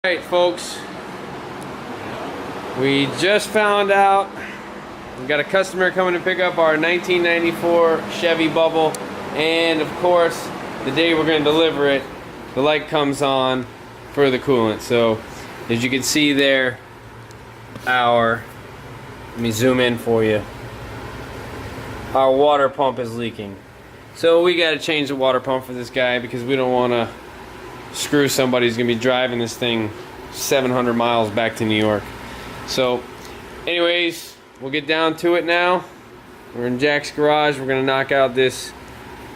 Alright folks, we just found out we got a customer coming to pick up our 1994 Chevy Bubble, and of course the day we're going to deliver it, the light comes on for the coolant. So as you can see there, let me zoom in for you, our water pump is leaking. So we got to change the water pump for this guy because we don't want to screw somebody who's gonna be driving this thing 700 miles back to New York. So anyways, we'll get down to it now. We're in Jack's garage. We're gonna knock out this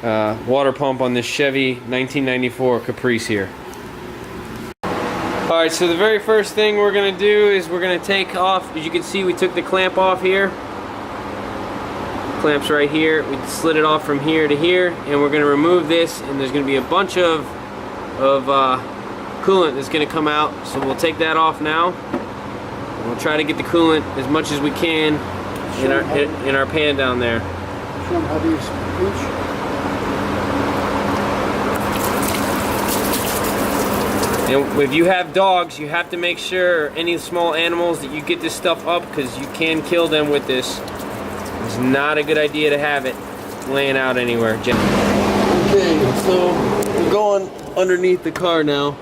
water pump on this Chevy 1994 Caprice here. Alright, so the very first thing we're gonna do is we're gonna take off, as you can see we took the clamp off here. Clamps right here. We slid it off from here to here, and we're gonna remove this, and there's gonna be a bunch of coolant that's going to come out, so we'll take that off now. We'll try to get the coolant as much as we can in our pan down there. Show them how to use And if you have dogs, you have to make sure any small animals that you get this stuff up, because you can kill them with this. It's not a good idea to have it laying out anywhere. Okay, so we're going underneath the car now.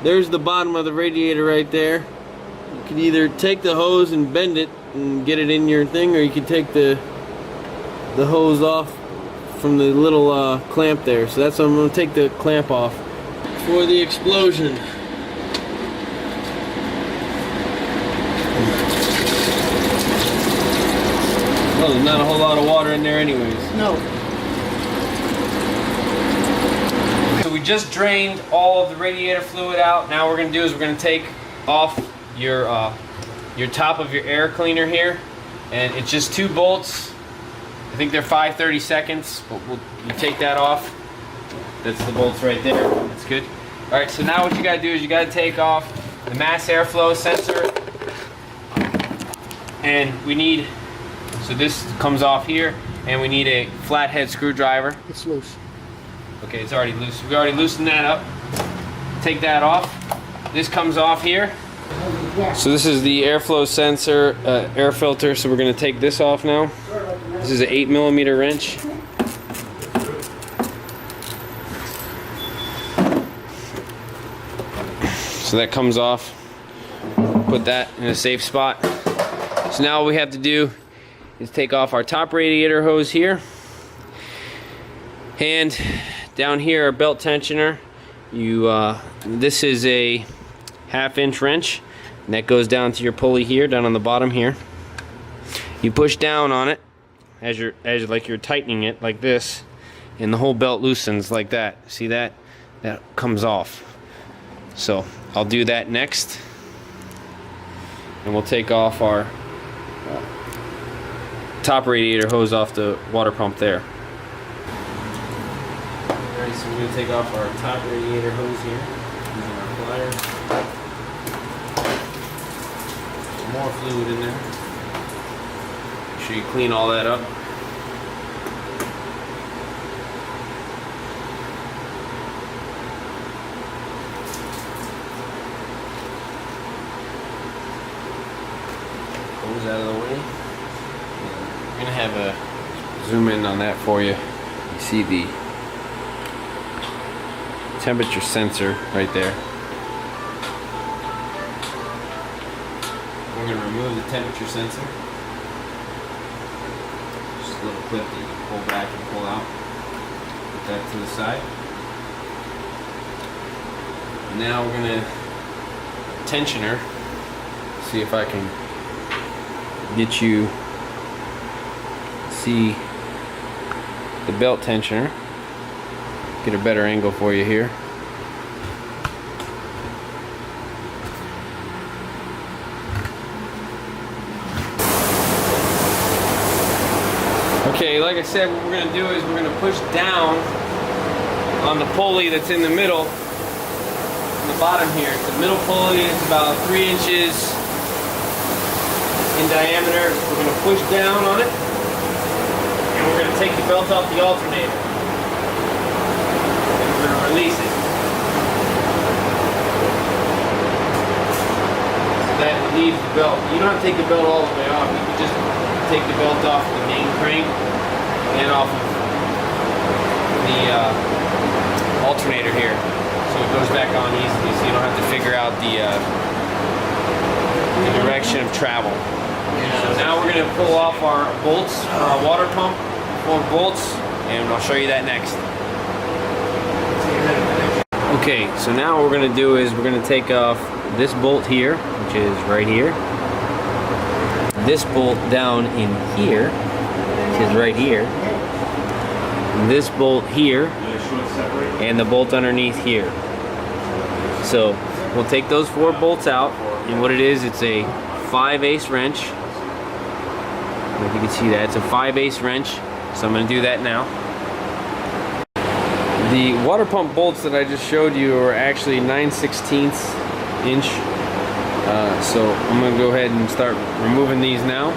There's the bottom of the radiator right there. You can either take the hose and bend it and get it in your thing, or you can take the hose off from the little clamp there. So that's what I'm going to take the clamp off for the explosion. Well, there's not a whole lot of water in there anyways. No. So we just drained all of the radiator fluid out. Now what we're going to do is we're going to take off your top of your air cleaner here, and it's just 2 bolts. I think they're 5/32, but you take that off. That's the bolts right there. That's good. All right. So now what you got to do is you got to take off the mass airflow sensor, and we need. So this comes off here, and we need a flathead screwdriver. It's loose. Okay, it's already loose. We already loosened that up. Take that off. This comes off here. So this is the airflow sensor, air filter. So we're going to take this off now. This is an 8mm wrench. So that comes off. Put that in a safe spot. So now all we have to do is take off our top radiator hose here. And down here, our belt tensioner. This is a 1/2-inch wrench, and that goes down to your pulley here, down on the bottom here. You push down on it as you're tightening it like this, and the whole belt loosens like that. See that? That comes off. So I'll do that next, and we'll take off our top radiator hose off the water pump there. Alright, so we're going to take off our top radiator hose here using our pliers. Some more fluid in there. Make sure you clean all that up. Hose out of the way. I'm going to have a zoom in on that for you. You see the temperature sensor right there. We're going to remove the temperature sensor. Just a little clip that you can pull back and pull out. Put that to the side. Now we're going to tensioner. See if I can get you see the belt tensioner. Get a better angle for you here. Okay, like I said, what we're going to do is we're going to push down on the pulley that's in the middle, in the bottom here. The middle pulley is about 3 inches in diameter. We're going to push down on it, and we're going to take the belt off the alternator. And we're going to release it. that leaves the belt. You don't have to take the belt all the way off. You can just take the belt off the main crank and off of the alternator here. So it goes back on easily, so you don't have to figure out the direction of travel. So now we're going to pull off our bolts, our water pump, 4 bolts, and I'll show you that next. Okay, so now what we're going to do is we're going to take off this bolt here, which is right here. This bolt down in here, which is right here. This bolt here, and the bolt underneath here. So we'll take those 4 bolts out, and what it is, it's a 5/8 wrench. If you can see that, it's a 5/8 wrench. So I'm going to do that now. The water pump bolts that I just showed you are actually 9/16 inch. So I'm going to go ahead and start removing these now.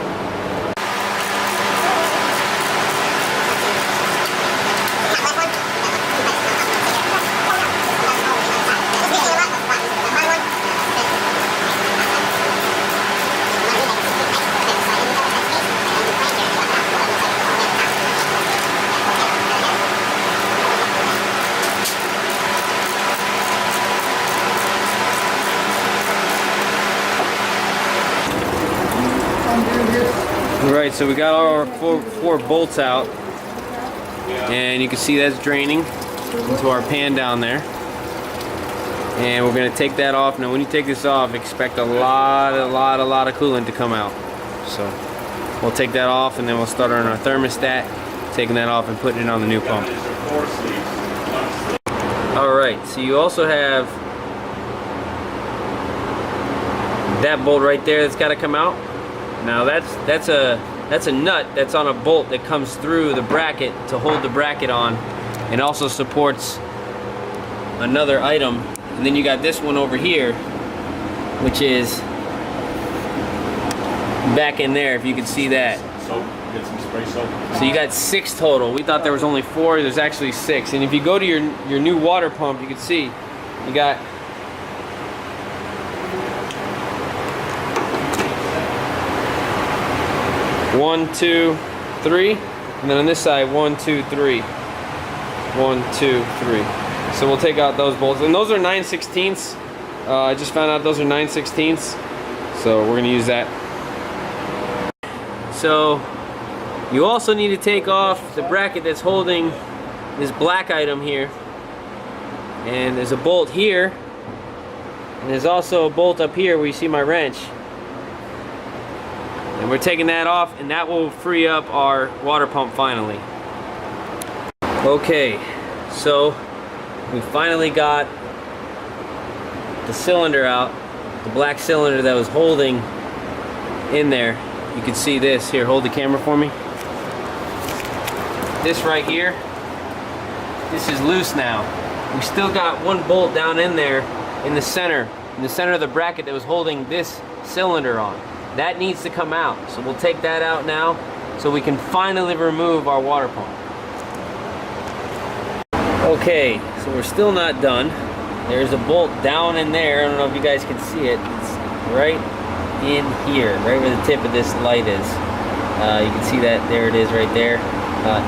Alright, so we got our four bolts out, and you can see that's draining into our pan down there. And we're going to take that off. Now when you take this off, expect a lot of coolant to come out. So we'll take that off, and then we'll start on our thermostat, taking that off and putting it on the new pump. Alright, so you also have that bolt right there that's got to come out. Now that's a nut that's on a bolt that comes through the bracket to hold the bracket on, and also supports another item. And then you got this one over here, which is back in there, if you can see that. Soap, get some spray soap. So you got 6 total. We thought there was only 4. There's actually 6. And if you go to your new water pump, you can see you got one, 2, 3, and then on this side 1, 2, 3, 1, 2, 3. So we'll take out those bolts, and those are 9/16. I just found out those are 9/16, so we're going to use that. So you also need to take off the bracket that's holding this black item here, and there's a bolt here, and there's also a bolt up here where you see my wrench. And we're taking that off, and that will free up our water pump finally. Okay, so we finally got the cylinder out, the black cylinder that was holding in there. You can see this here. Hold the camera for me. This right here, this is loose now. We still got one bolt down in there in the center of the bracket that was holding this cylinder on. That needs to come out, so we'll take that out now so we can finally remove our water pump. Okay, so we're still not done. There's a bolt down in there. I don't know if you guys can see it. It's right in here, right where the tip of this light is. You can see that. There it is right there.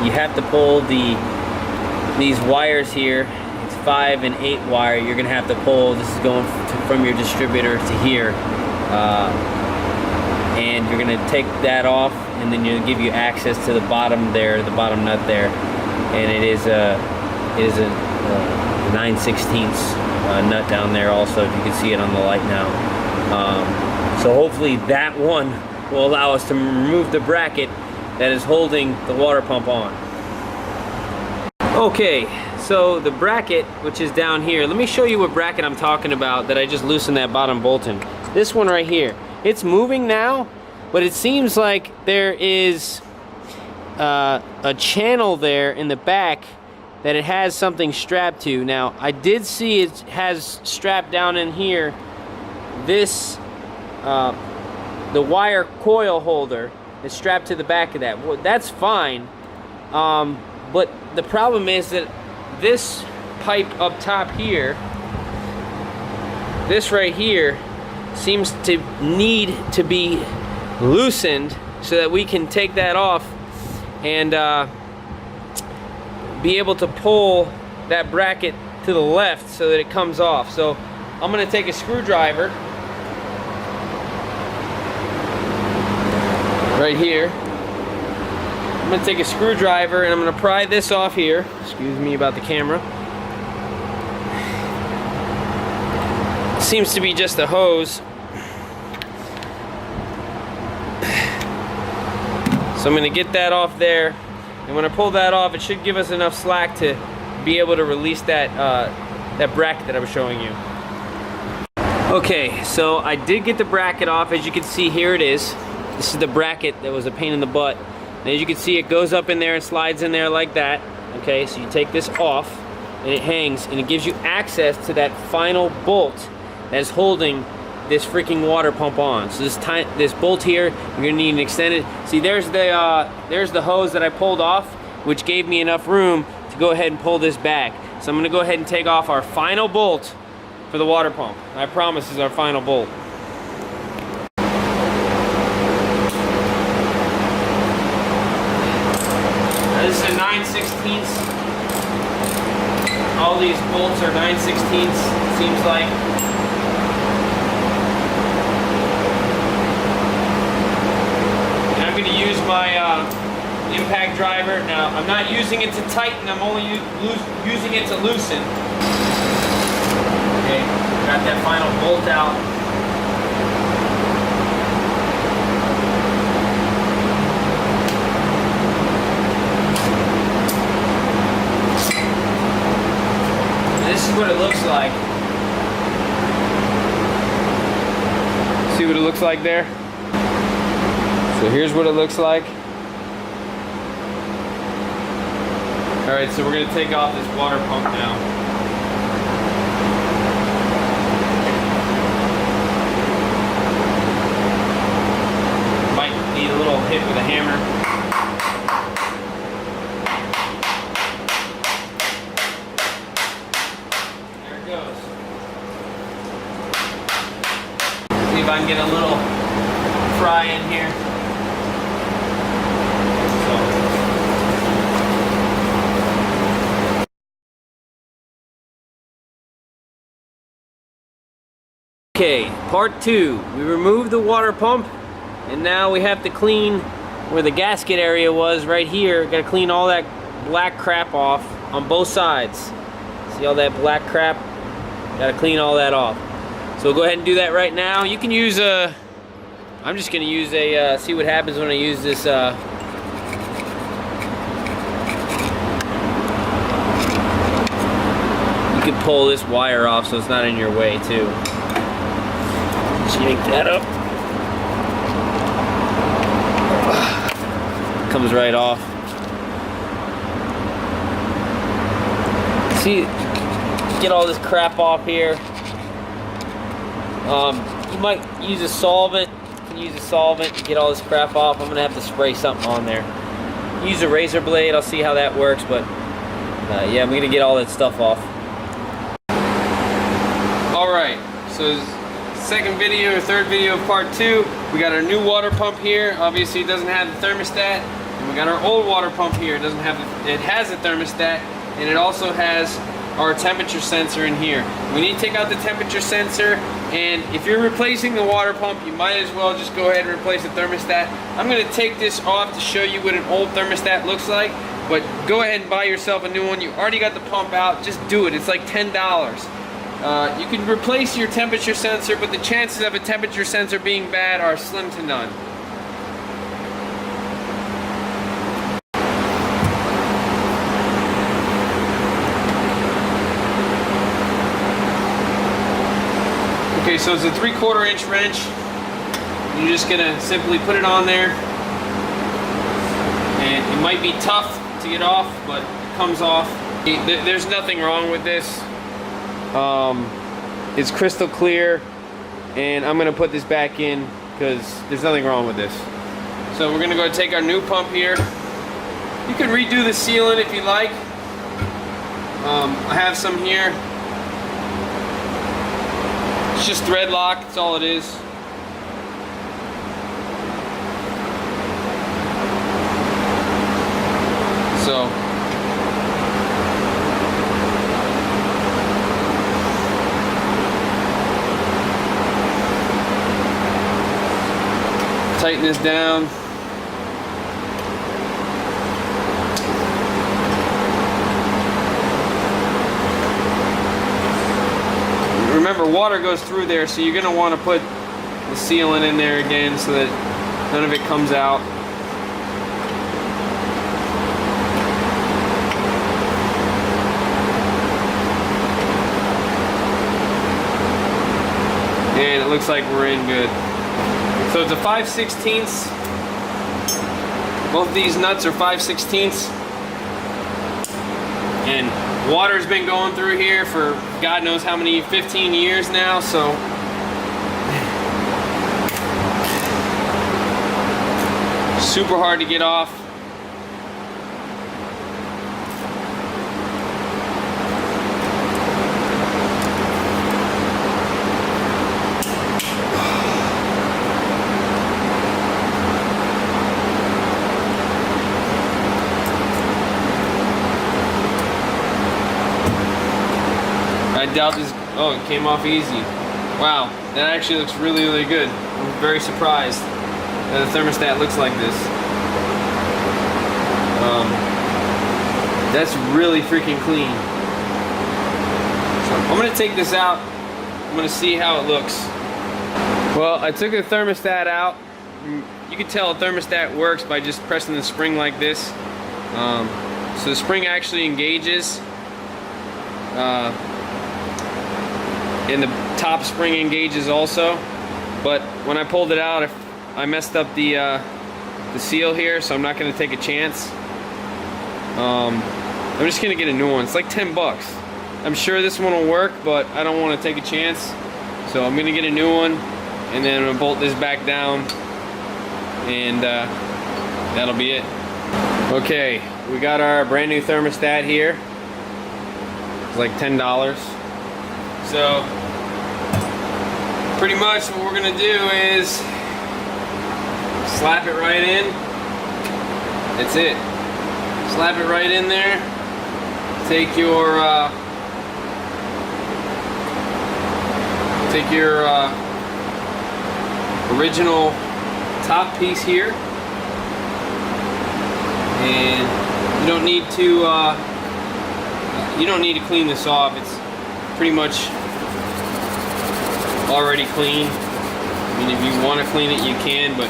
You have to pull these wires here. It's 5 and 8 wire. You're gonna have to pull. This is going from your distributor to here. And you're going to take that off, and then you'll give you access to the bottom there, the bottom nut there, and it is a 9/16 nut down there also, if you can see it on the light now. So hopefully that one will allow us to remove the bracket that is holding the water pump on. Okay, so the bracket, which is down here, let me show you what bracket I'm talking about that I just loosened that bottom bolt in. This one right here. It's moving now, but it seems like there is a channel there in the back that it has something strapped to. Now, I did see it has strapped down in here this, the wire coil holder is strapped to the back of that. Well, that's fine, but the problem is that this pipe up top here, this right here, seems to need to be loosened so that we can take that off and be able to pull that bracket to the left so that it comes off. So I'm going to take a screwdriver right here. I'm going to take a screwdriver and I'm going to pry this off here. Excuse me about the camera. Seems to be just a hose. So I'm going to get that off there, and when I pull that off, it should give us enough slack to be able to release that that bracket that I was showing you. Okay, so I did get the bracket off. As you can see, here it is. This is the bracket that was a pain in the butt. And as you can see, it goes up in there and slides in there like that. Okay, so you take this off, and it hangs, and it gives you access to that final bolt that's holding this freaking water pump on. So this bolt here, you're gonna need an extended. See, there's the hose that I pulled off, which gave me enough room to go ahead and pull this back. So I'm gonna go ahead and take off our final bolt for the water pump. I promise this is our final bolt. Now, this is a 9/16. All these bolts are 9/16, it seems like. I'm going to use my impact driver. Now, I'm not using it to tighten, I'm only using it to loosen. Okay, got that final bolt out. This is what it looks like. See what it looks like there? So here's what it looks like. Alright, so we're going to take off this water pump now. Might need a little hit with a hammer. There it goes. See if I can get a little pry in here. Okay, part 2. We removed the water pump, and now we have to clean where the gasket area was right here. Got to clean all that black crap off on both sides. See all that black crap? Got to clean all that off. So we'll go ahead and do that right now. You can use a... I'm just going to use a... see what happens when I use this... You can pull this wire off so it's not in your way too. Just yank that up. Comes right off. See, get all this crap off here. You might use a solvent. You can use a solvent to get all this crap off. I'm gonna have to spray something on there. Use a razor blade. I'll see how that works, but yeah, I'm gonna get all that stuff off. All right, so second video or third video of part 2. We got our new water pump here. Obviously it doesn't have the thermostat. And we got our old water pump here. It doesn't have it has a thermostat, and it also has our temperature sensor in here. We need to take out the temperature sensor, and if you're replacing the water pump, you might as well just go ahead and replace the thermostat. I'm going to take this off to show you what an old thermostat looks like, but go ahead and buy yourself a new one. You already got the pump out. Just do it. It's like $10. You can replace your temperature sensor, but the chances of a temperature sensor being bad are slim to none. Okay, so it's a 3/4 inch wrench. You're just gonna simply put it on there, and it might be tough to get off, but it comes off. There's nothing wrong with this. It's crystal clear, and I'm gonna put this back in because there's nothing wrong with this. So we're gonna go take our new pump here. You can redo the sealant if you like. I have some here. It's just thread lock, that's all it is. So tighten this down. Remember, water goes through there, so you're going to want to put the sealant in there again so that none of it comes out. And it looks like we're in good. So it's a 5/16. Both of these nuts are 5/16. And water's been going through here for God knows how many, 15 years now, so super hard to get off. I doubt this. Oh, it came off easy. Wow, that actually looks really, really good. I'm very surprised that the thermostat looks like this. That's really freaking clean. So I'm gonna take this out. I'm gonna see how it looks. Well, I took the thermostat out. You can tell a thermostat works by just pressing the spring like this. So the spring actually engages. And the top spring engages also, but when I pulled it out, I messed up the seal here, so I'm not going to take a chance. I'm just going to get a new one. It's like 10 bucks. I'm sure this one will work, but I don't want to take a chance, so I'm going to get a new one, and then I'm going to bolt this back down, and that'll be it. Okay, we got our brand new thermostat here. It's like $10. So pretty much what we're gonna do is slap it right in. That's it. Slap it right in there. Take your original top piece here, and you don't need to clean this off. It's pretty much already clean. I mean, if you want to clean it, you can, but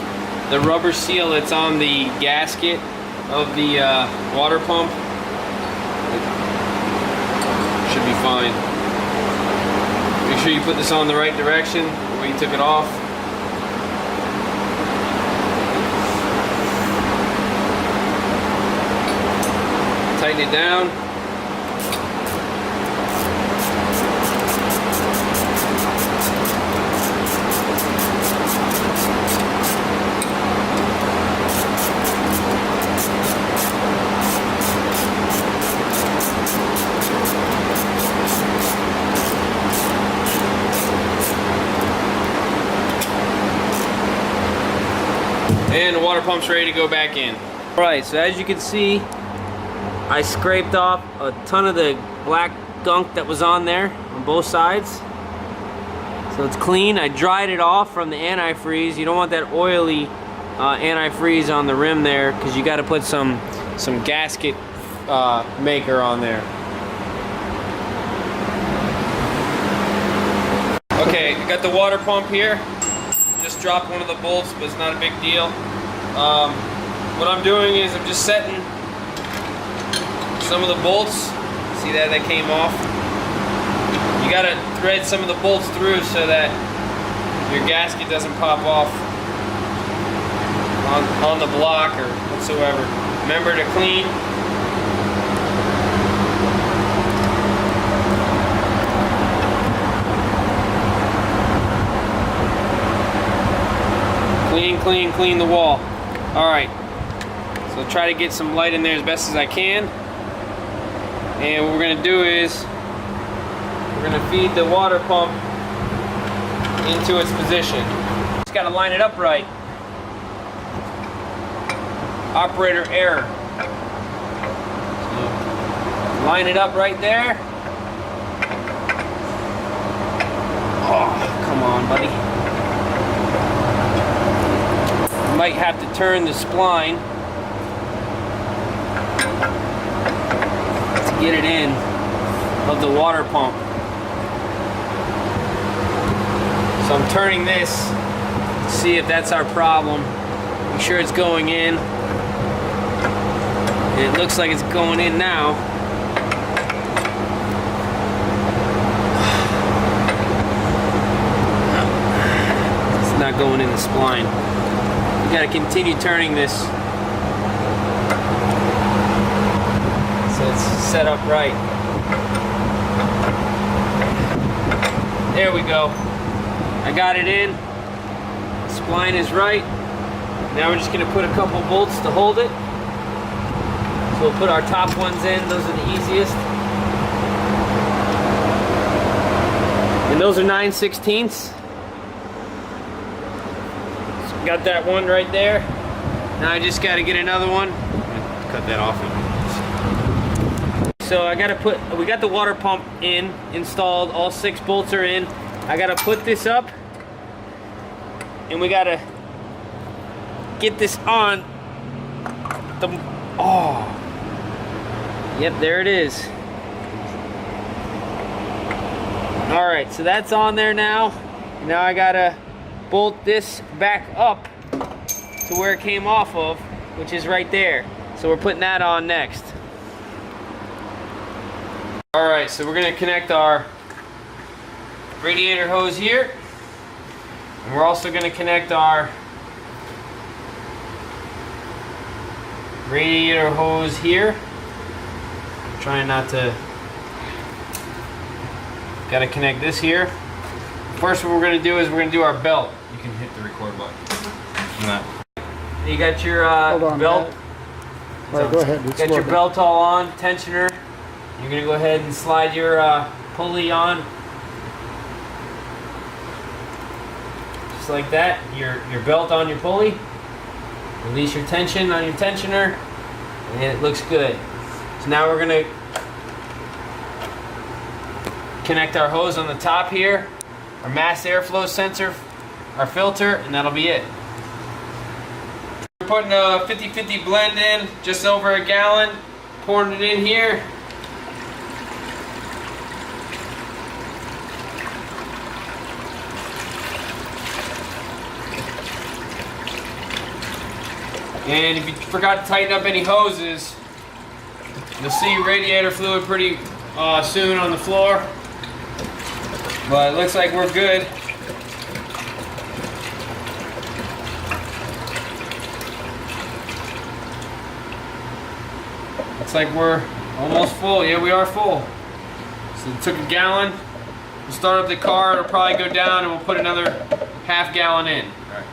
the rubber seal that's on the gasket of the water pump should be fine. Make sure you put this on the right direction where you took it off. Tighten it down. And the water pump's ready to go back in. Alright, so as you can see, I scraped off a ton of the black gunk that was on there on both sides. So it's clean. I dried it off from the antifreeze. You don't want that oily antifreeze on the rim there, because you got to put some gasket maker on there. Okay, I got the water pump here. Just dropped one of the bolts, but it's not a big deal. What I'm doing is I'm just setting some of the bolts. See that came off? You gotta thread some of the bolts through so that your gasket doesn't pop off on the block or whatsoever. Remember to clean. Clean the wall. Alright, so try to get some light in there as best as I can. And what we're going to do is we're going to feed the water pump into its position. Just gotta line it up right. Operator error. So, line it up right there. Oh, come on, buddy. You might have to turn the spline to get it in of the water pump. So I'm turning this to see if that's our problem. Make sure it's going in. It looks like it's going in now. It's not going in the spline. You gotta continue turning this so it's set up right. There we go. I got it in. The spline is right. Now we're just gonna put a couple bolts to hold it. So we'll put our top ones in. Those are the easiest. And those are 9/16. So got that one right there. Now I just gotta get another one. Cut that off. So I gotta we got the water pump installed. All 6 bolts are in. I gotta put this up. And we gotta get this on the, oh. Yep, there it is. All right, so that's on there now. Now I gotta bolt this back up to where it came off of, which is right there. So we're putting that on next. All right, so we're gonna connect our radiator hose here. And we're also gonna connect our radiator hose here. Trying not to, gotta connect this here. First, what we're gonna do is we're gonna do our belt. You can hit the record button. You got your Hold on, belt. Matt. All right, go ahead. You got your belt all on, tensioner. You're gonna go ahead and slide your pulley on. Just like that. Your belt on your pulley. Release your tension on your tensioner. And it looks good. So now we're gonna connect our hose on the top here, our mass airflow sensor, our filter, and that'll be it. We're putting a 50-50 blend in, just over a gallon, pouring it in here. And if you forgot to tighten up any hoses, you'll see radiator fluid pretty soon on the floor. But it looks like we're good. Looks like we're almost full. Yeah, we are full. So it took a gallon. We'll start up the car. It'll probably go down, and we'll put another half gallon in. All right.